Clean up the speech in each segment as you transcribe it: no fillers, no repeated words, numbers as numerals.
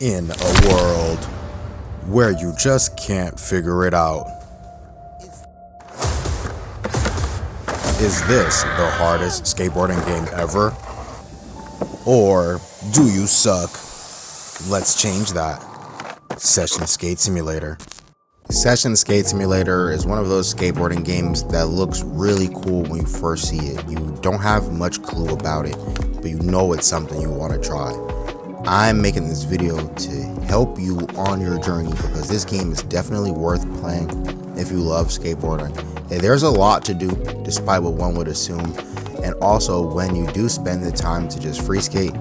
In a world where you just can't figure it out, is this the hardest skateboarding game ever? Or do you suck? Let's change that. Session Skate Simulator. Session Skate Simulator is one of those skateboarding games that looks really cool when you first see it. You don't have much clue about it, but you know it's something you want to try. I'm making this video to help you on your journey because this game is definitely worth playing if you love skateboarding. And there's a lot to do despite what one would assume, and also when you do spend the time to just free skate,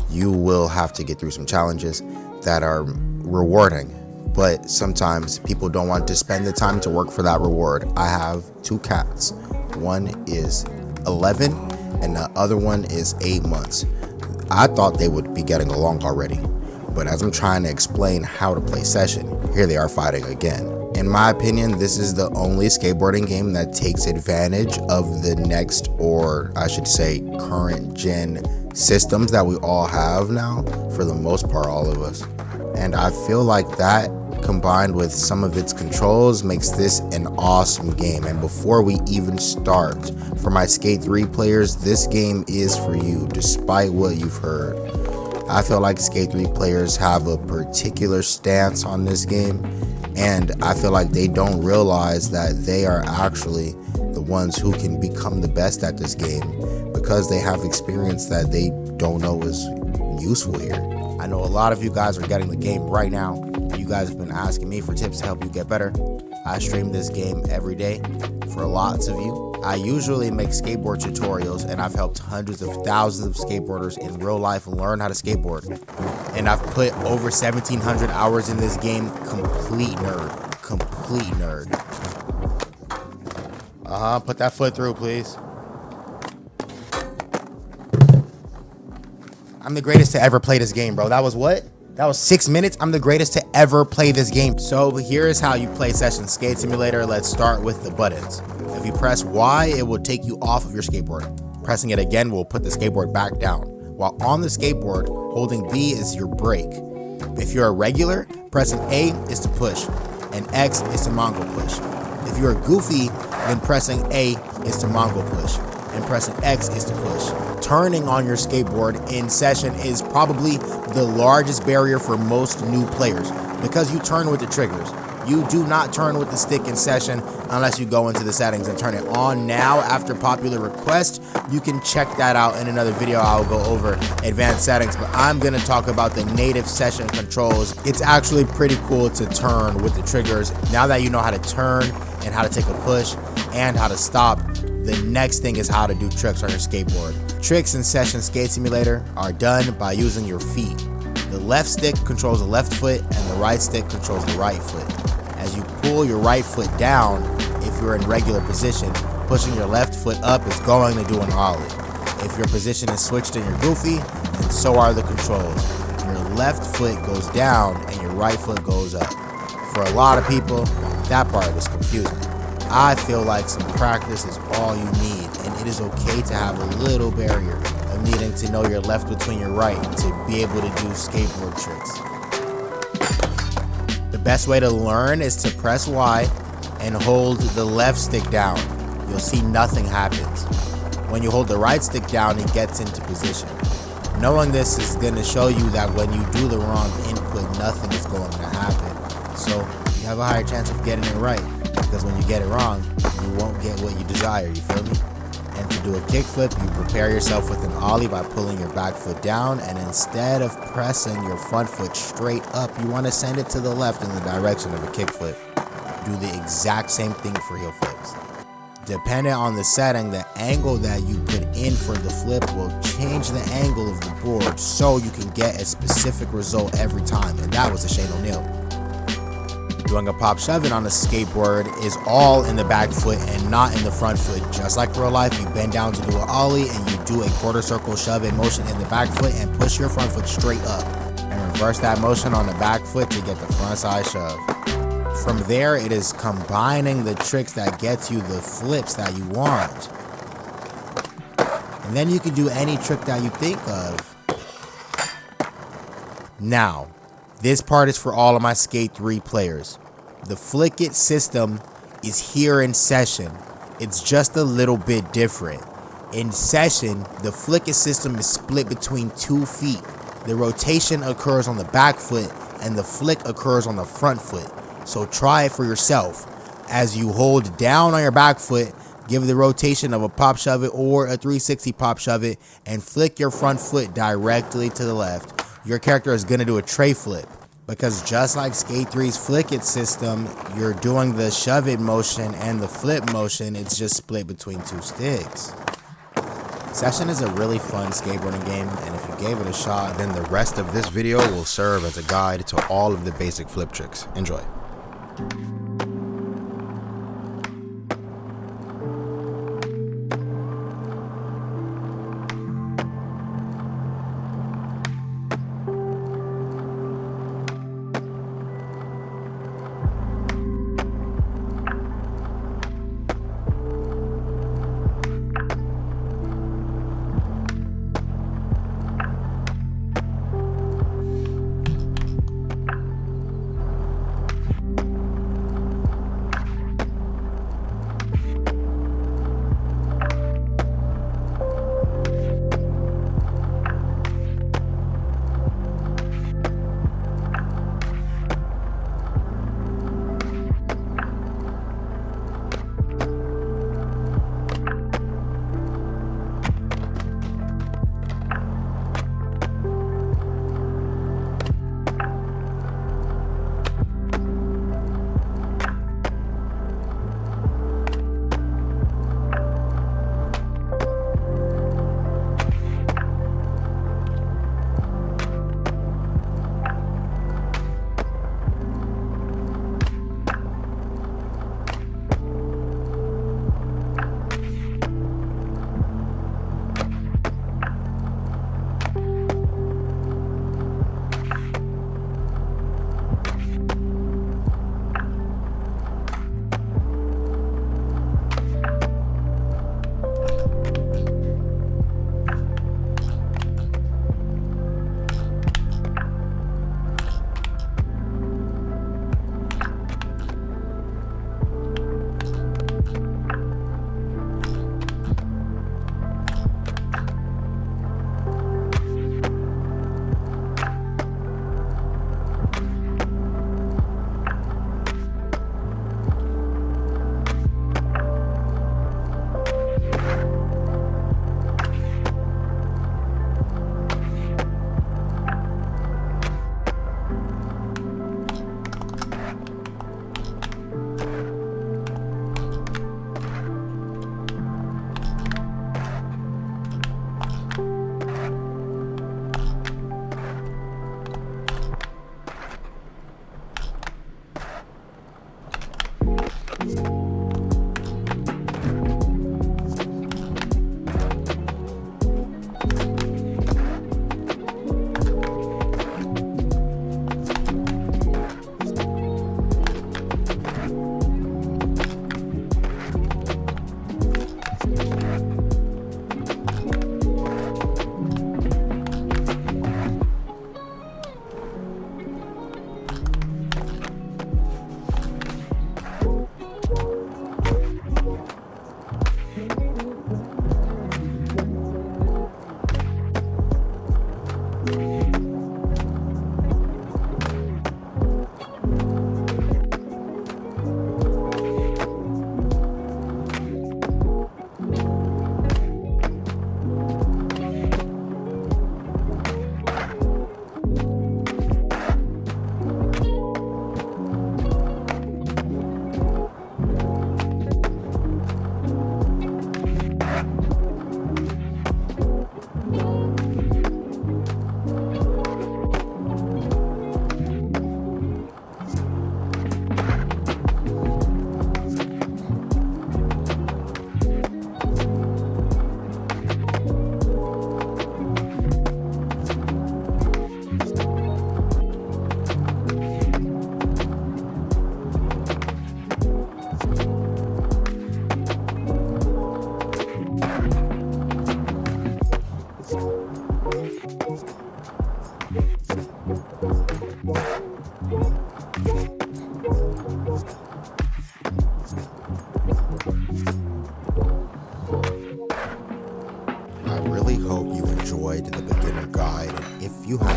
you will have to get through some challenges that are rewarding, but sometimes people don't want to spend the time to work for that reward. I have two cats. One is 11 and the other one is 8 months. I thought they would be getting along already, but as I'm trying to explain how to play Session, here they are fighting again. In my opinion, this is the only skateboarding game that takes advantage of the next, or I should say current gen systems that we all have now, for the most part, all of us. And I feel like that combined with some of its controls makes this an awesome game. And before we even start, for my Skate 3 players, this game is for you despite what you've heard. I feel like Skate 3 players have a particular stance on this game, and I feel like they don't realize that they are actually the ones who can become the best at this game because they have experience that they don't know is useful here. I know a lot of you guys are getting the game right now. You guys have been asking me for tips to help you get better. I stream this game every day for lots of you. I usually make skateboard tutorials, and I've helped hundreds of thousands of skateboarders in real life learn how to skateboard. And I've put over 1,700 hours in this game. Complete nerd. Complete nerd. Put that foot through, please. I'm the greatest to ever play this game, bro. That was what? That was 6 minutes. I'm the greatest to ever play this game. So here is how you play Session Skate Simulator. Let's start with the buttons. If you press Y, it will take you off of your skateboard. Pressing it again will put the skateboard back down. While on the skateboard, holding B is your brake. If you're a regular, pressing A is to push, and X is to Mongo push. If you're a goofy, then pressing A is to Mongo push, and pressing X is to push. Turning on your skateboard in Session is probably the largest barrier for most new players because you turn with the triggers. You do not turn with the stick in Session unless you go into the settings and turn it on now after popular request. You can check that out in another video. I'll go over advanced settings, but I'm going to talk about the native Session controls. It's actually pretty cool to turn with the triggers. Now that you know how to turn and how to take a push and how to stop, the next thing is how to do tricks on your skateboard. Tricks in Session Skate Simulator are done by using your feet. The left stick controls the left foot and the right stick controls the right foot. As you pull your right foot down, if you're in regular position, pushing your left foot up is going to do an ollie. If your position is switched and you're goofy, then so are the controls. Your left foot goes down and your right foot goes up. For a lot of people, that part is confusing. I feel like some practice is all you need, and it is okay to have a little barrier of needing to know your left between your right to be able to do skateboard tricks. The best way to learn is to press Y and hold the left stick down. You'll see nothing happens. When you hold the right stick down, it gets into position. Knowing this is going to show you that when you do the wrong input, nothing is going to happen. So you have a higher chance of getting it right. Because when you get it wrong, you won't get what you desire, you feel me? And to do a kickflip, you prepare yourself with an ollie by pulling your back foot down, and instead of pressing your front foot straight up, you want to send it to the left in the direction of a kickflip. Do the exact same thing for heel flips. Depending on the setting, the angle that you put in for the flip will change the angle of the board so you can get a specific result every time, and that was a Shane O'Neill. Doing a pop shove-in on a skateboard is all in the back foot and not in the front foot. Just like real life, you bend down to do an ollie and you do a quarter circle shove-in motion in the back foot and push your front foot straight up. And reverse that motion on the back foot to get the front side shove. From there, it is combining the tricks that gets you the flips that you want. And then you can do any trick that you think of. Now, This part is for all of my Skate 3 players. The Flick It system is here in Session. It's just a little bit different. In Session, the Flick It system is split between 2 feet. The rotation occurs on the back foot and the flick occurs on the front foot. So try it for yourself. As you hold down on your back foot, give the rotation of a pop shove it or a 360 pop shove it and flick your front foot directly to the left. Your character is going to do a tray flip because just like Skate 3's Flick It system, you're doing the shove it motion and the flip motion. It's just split between 2 sticks. Session is a really fun skateboarding game, and if you gave it a shot, then the rest of this video will serve as a guide to all of the basic flip tricks. Enjoy.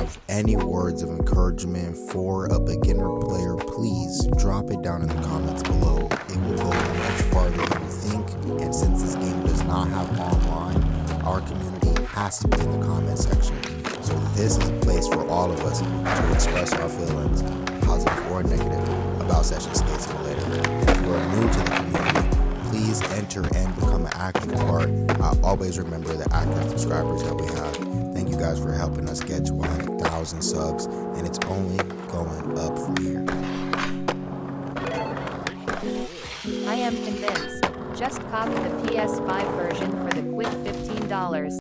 have any words of encouragement for a beginner player, please drop it down in the comments below. It will go much farther than you think, and since this game does not have online, our community has to be in the comment section. So this is a place for all of us to express our feelings, positive or negative, about Session Skate Simulator. And if you are new to the community, please enter and become an active part. I always remember the active subscribers that we have. Thank you guys for helping us get to 100,000 subs, and it's only going up from here. I am convinced. Just copy the PS5 version for the quick $15.